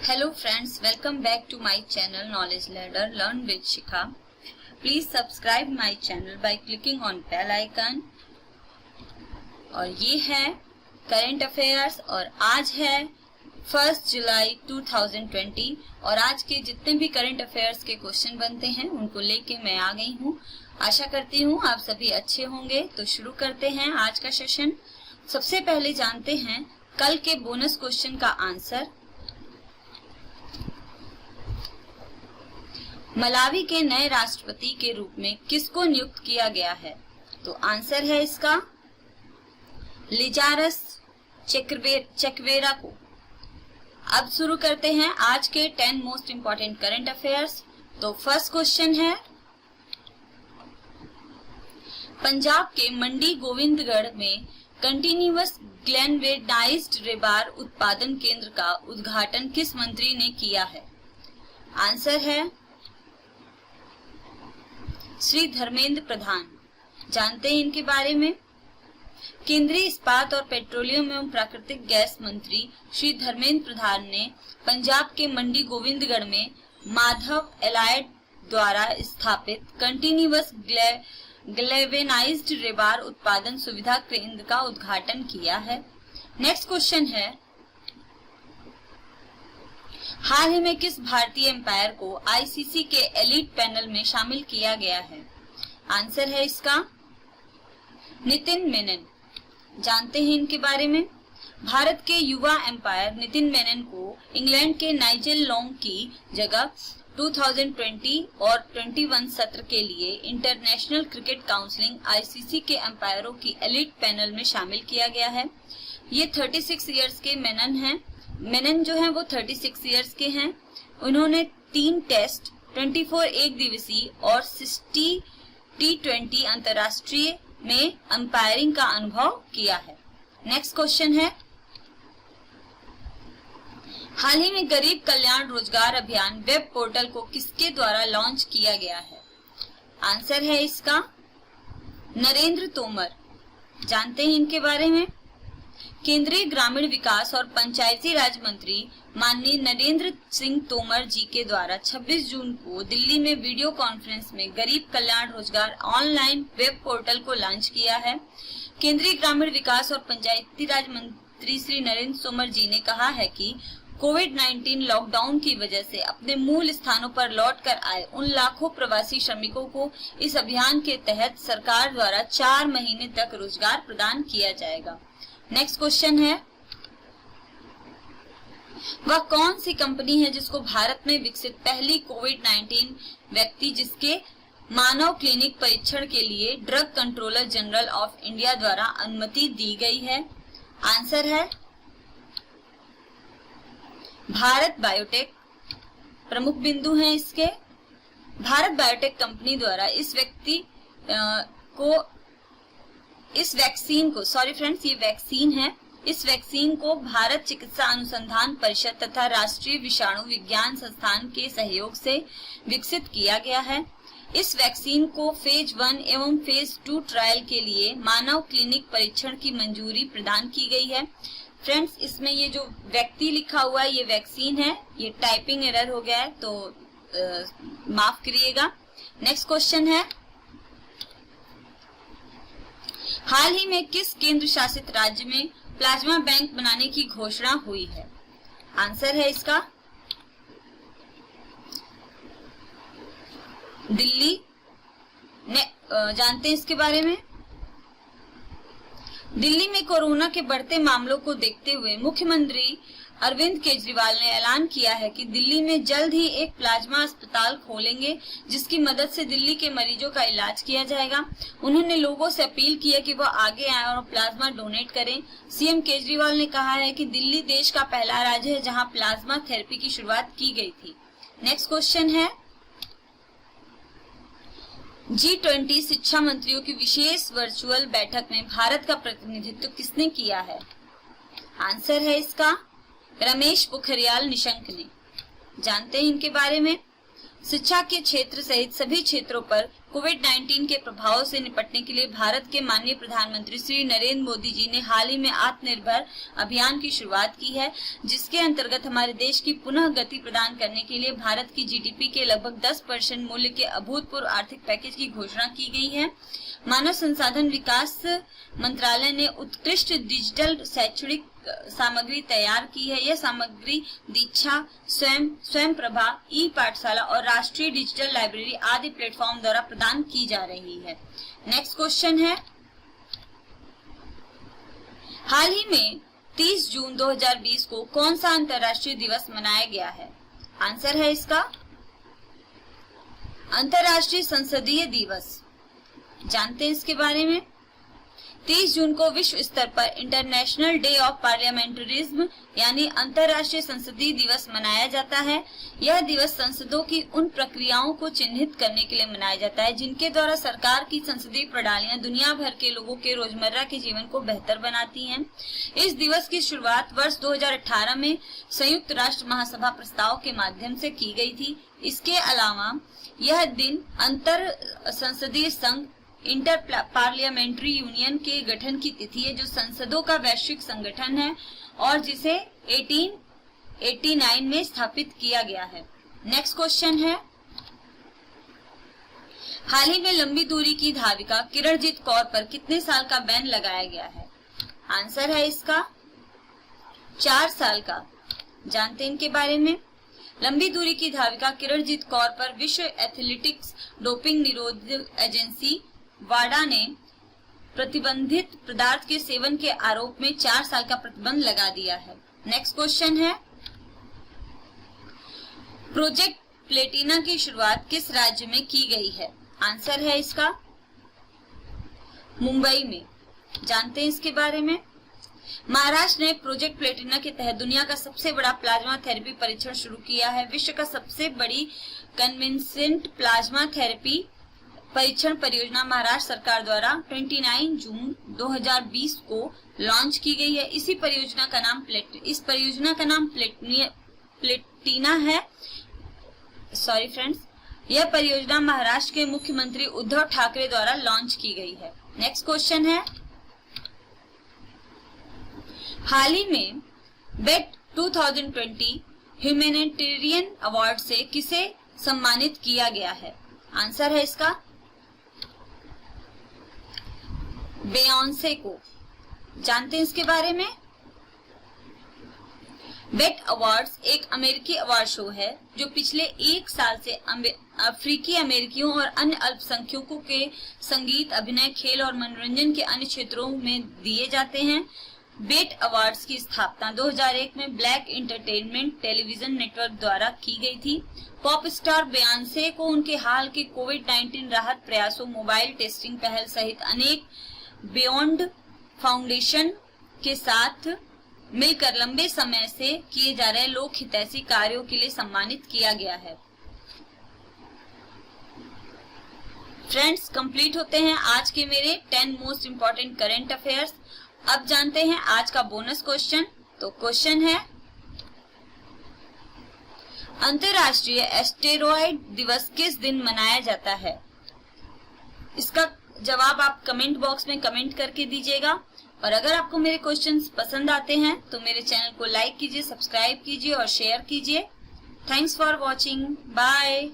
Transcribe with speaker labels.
Speaker 1: Hello friends, welcome back to my channel Knowledge Ladder Learn with Shikha. Please subscribe my channel by clicking on bell icon. और ये है current affairs और आज है 1 जुलाई 2020 और आज के जितने भी करंट अफेयर्स के क्वेश्चन बनते हैं उनको लेके मैं आ गई हूँ। आशा करती हूँ आप सभी अच्छे होंगे। तो शुरू करते हैं आज का सेशन। सबसे पहले जानते हैं कल के बोनस क्वेश्चन का आंसर। मलावी के नए राष्ट्रपति के रूप में किसको नियुक्त किया गया है? तो आंसर है इसका लिजारस चेक्वेरा को। अब शुरू करते हैं आज के 10 मोस्ट इंपॉर्टेंट करंट अफेयर्स। तो फर्स्ट क्वेश्चन है, पंजाब के मंडी गोविंदगढ़ में कंटिन्यूअस ग्लेनवेनाइज्ड रेबार उत्पादन केंद्र का उद्घाटन किस मंत्री ने किया है? आंसर है श्री धर्मेंद्र प्रधान। जानते हैं इनके बारे में। केंद्रीय इस्पात और पेट्रोलियम एवं प्राकृतिक गैस मंत्री श्री धर्मेंद्र प्रधान ने पंजाब के मंडी गोविंदगढ़ में माधव एलायड द्वारा स्थापित कंटिन्यूअस ग्लेवेनाइज्ड रेबार उत्पादन सुविधा केंद्र का उद्घाटन किया है। नेक्स्ट क्वेश्चन है, हाल ही में किस भारतीय एम्पायर को आईसीसी के एलीट पैनल में शामिल किया गया है? आंसर है इसका नितिन मेनन। जानते हैं इनके बारे में। भारत के युवा एम्पायर नितिन मेनन को इंग्लैंड के नाइजेल लॉन्ग की जगह 2020 और 21 सत्र के लिए इंटरनेशनल क्रिकेट काउंसिल आईसीसी के एम्पायरों की एलीट पैनल में शामिल किया गया है। ये 36 इयर्स के मेनन जो हैं वो 36 इयर्स के हैं। उन्होंने 3 टेस्ट, 24 एक दिवसीय और 60 T20 अंतर्राष्ट्रीय में अंपायरिंग का अनुभव किया है। नेक्स्ट क्वेश्चन है, हाल ही में गरीब कल्याण रोजगार अभियान वेब पोर्टल को किसके द्वारा लॉन्च किया गया है? आंसर है इसका नरेंद्र तोमर। जानते हैं इनके बारे में। केंद्रीय ग्रामीण विकास और पंचायती राज मंत्री माननीय नरेंद्र सिंह तोमर जी के द्वारा 26 जून को दिल्ली में वीडियो कॉन्फ्रेंस में गरीब कल्याण रोजगार ऑनलाइन वेब पोर्टल को लॉन्च किया है। केंद्रीय ग्रामीण विकास और पंचायती राज मंत्री श्री नरेंद्र तोमर जी ने कहा है कि कोविड-19 लॉकडाउन की वजह से अपने मूल स्थानों पर लौट कर आए उन लाखों प्रवासी श्रमिकों को इस अभियान के तहत सरकार द्वारा 4 महीने तक रोजगार प्रदान किया जाएगा। नेक्स्ट क्वेश्चन है, वह कौन सी कंपनी है जिसको भारत में विकसित पहली कोविड-19 व्यक्ति जिसके मानव क्लिनिक परीक्षण के लिए drug controller general of India द्वारा अनुमति दी गई है? आंसर है भारत बायोटेक। प्रमुख बिंदु हैं इसके। भारत बायोटेक कंपनी द्वारा इस वैक्सीन को भारत चिकित्सा अनुसंधान परिषद तथा राष्ट्रीय विषाणु विज्ञान संस्थान के सहयोग से विकसित किया गया है। इस वैक्सीन को फेज 1 एवं फेज 2 ट्रायल के लिए मानव क्लिनिक परीक्षण की मंजूरी प्रदान की गई है। फ्रेंड्स, इसमें ये जो व्यक्ति लिखा हुआ है ये वैक्सीन है। ये टाइपिंग एरर हो गया है तो माफ करिएगा। नेक्स्ट क्वेश्चन है, हाल ही में किस केंद्र शासित राज्य में प्लाज्मा बैंक बनाने की घोषणा हुई है? आंसर है इसका दिल्ली। जानते हैं इसके बारे में। दिल्ली में कोरोना के बढ़ते मामलों को देखते हुए मुख्यमंत्री अरविंद केजरीवाल ने ऐलान किया है कि दिल्ली में जल्द ही एक प्लाज्मा अस्पताल खोलेंगे जिसकी मदद से दिल्ली के मरीजों का इलाज किया जाएगा। उन्होंने लोगों से अपील की है कि वह आगे आए और प्लाज्मा डोनेट करें। सीएम केजरीवाल ने कहा है कि दिल्ली देश का पहला राज्य है जहां प्लाज्मा थेरेपी की शुरुआत की गई थी। नेक्स्ट क्वेश्चन है, G20 शिक्षा मंत्रियों की विशेष वर्चुअल बैठक में भारत का प्रतिनिधित्व किसने किया है? आंसर है इसका रमेश पोखरियाल निशंक ने। जानते हैं इनके बारे में। शिक्षा के क्षेत्र सहित सभी क्षेत्रों पर कोविड-19 के प्रभावों से निपटने के लिए भारत के माननीय प्रधानमंत्री श्री नरेंद्र मोदी जी ने हाल ही में आत्मनिर्भर अभियान की शुरुआत की है, जिसके अंतर्गत हमारे देश की पुनः गति प्रदान करने के लिए भारत की जीडीपी के लगभग 10% मूल्य के अभूतपूर्व आर्थिक पैकेज की घोषणा की गई है। मानव संसाधन विकास मंत्रालय ने उत्कृष्ट डिजिटल शैक्षणिक सामग्री तैयार की है। यह सामग्री दीक्षा, स्वयं प्रभा, ई पाठशाला और राष्ट्रीय डिजिटल लाइब्रेरी आदि प्लेटफॉर्म द्वारा प्रदान की जा रही है। नेक्स्ट क्वेश्चन है, हाल ही में 30 जून 2020 को कौन सा अंतर्राष्ट्रीय दिवस मनाया गया है? आंसर है इसका अंतर्राष्ट्रीय संसदीय दिवस। जानते हैं इसके बारे में। 30 जून को विश्व स्तर पर इंटरनेशनल डे ऑफ पार्लियामेंटरिज्म यानी अंतर्राष्ट्रीय संसदीय दिवस मनाया जाता है। यह दिवस संसदों की उन प्रक्रियाओं को चिन्हित करने के लिए मनाया जाता है जिनके द्वारा सरकार की संसदीय प्रणालियां दुनिया भर के लोगों के रोजमर्रा के जीवन को बेहतर बनाती हैं। इस दिवस की शुरुआत वर्ष 2018 में संयुक्त राष्ट्र महासभा प्रस्ताव के माध्यम से की गई थी। इसके अलावा यह दिन अंतर संसदीय संघ इंटर पार्लियामेंट्री यूनियन के गठन की तिथि है, जो संसदों का वैश्विक संगठन है और जिसे 1889 में स्थापित किया गया है। नेक्स्ट क्वेश्चन है, हाल ही में लंबी दूरी की धाविका किरणजीत कौर पर कितने साल का बैन लगाया गया है? आंसर है इसका 4 साल का। जानते हैं इनके बारे में। लंबी दूरी की धाविका किरणजीत कौर पर विश्व एथलेटिक्स डोपिंग निरोधक एजेंसी वाडा ने प्रतिबंधित पदार्थ के सेवन के आरोप में 4 साल का प्रतिबंध लगा दिया है। नेक्स्ट क्वेश्चन है, प्रोजेक्ट प्लेटिना की शुरुआत किस राज्य में की गई है? आंसर है इसका मुंबई में। जानते हैं इसके बारे में। महाराष्ट्र ने प्रोजेक्ट प्लेटिना के तहत दुनिया का सबसे बड़ा प्लाज्मा थेरेपी परीक्षण शुरू किया है। विश्व का सबसे बड़ी कन्विंसेंट प्लाज्मा थेरेपी परीक्षण परियोजना महाराष्ट्र सरकार द्वारा 29 जून 2020 को लॉन्च की गई है। इस परियोजना का नाम प्लेटिना है। सॉरी फ्रेंड्स, यह परियोजना महाराष्ट्र के मुख्यमंत्री उद्धव ठाकरे द्वारा लॉन्च की गई है। नेक्स्ट क्वेश्चन है, हाल ही में बेट 2020 ह्यूमैनिटेरियन अवार्ड से किसे सम्मानित किया गया है? आंसर है इसका बेयोंसे को। जानते हैं इसके बारे में। बेट अवार्ड्स एक अमेरिकी अवार्ड शो है जो पिछले 1 साल से अफ्रीकी अमेरिकियों और अन्य अल्पसंख्यकों के संगीत, अभिनय, खेल और मनोरंजन के अन्य क्षेत्रों में दिए जाते हैं। बेट अवार्ड्स की स्थापना 2001 में ब्लैक एंटरटेनमेंट टेलीविजन नेटवर्क द्वारा की गई थी। पॉप स्टार बेयोंसे को उनके हाल के कोविड-19 राहत प्रयासों, मोबाइल टेस्टिंग पहल सहित अनेक बियॉन्ड फाउंडेशन के साथ मिलकर लंबे समय से किए जा रहे लोक हितैषी कार्यों के लिए सम्मानित किया गया है। फ्रेंड्स, कंप्लीट होते हैं आज के मेरे 10 मोस्ट इम्पोर्टेंट करंट अफेयर्स। अब जानते हैं आज का बोनस क्वेश्चन। तो क्वेश्चन है, अंतर्राष्ट्रीय एस्टेरॉयड दिवस किस दिन मनाया जाता है? इसका जवाब आप कमेंट बॉक्स में कमेंट करके दीजिएगा। और अगर आपको मेरे क्वेश्चंस पसंद आते हैं तो मेरे चैनल को लाइक कीजिए, सब्सक्राइब कीजिए और शेयर कीजिए। Thanks for watching. बाय।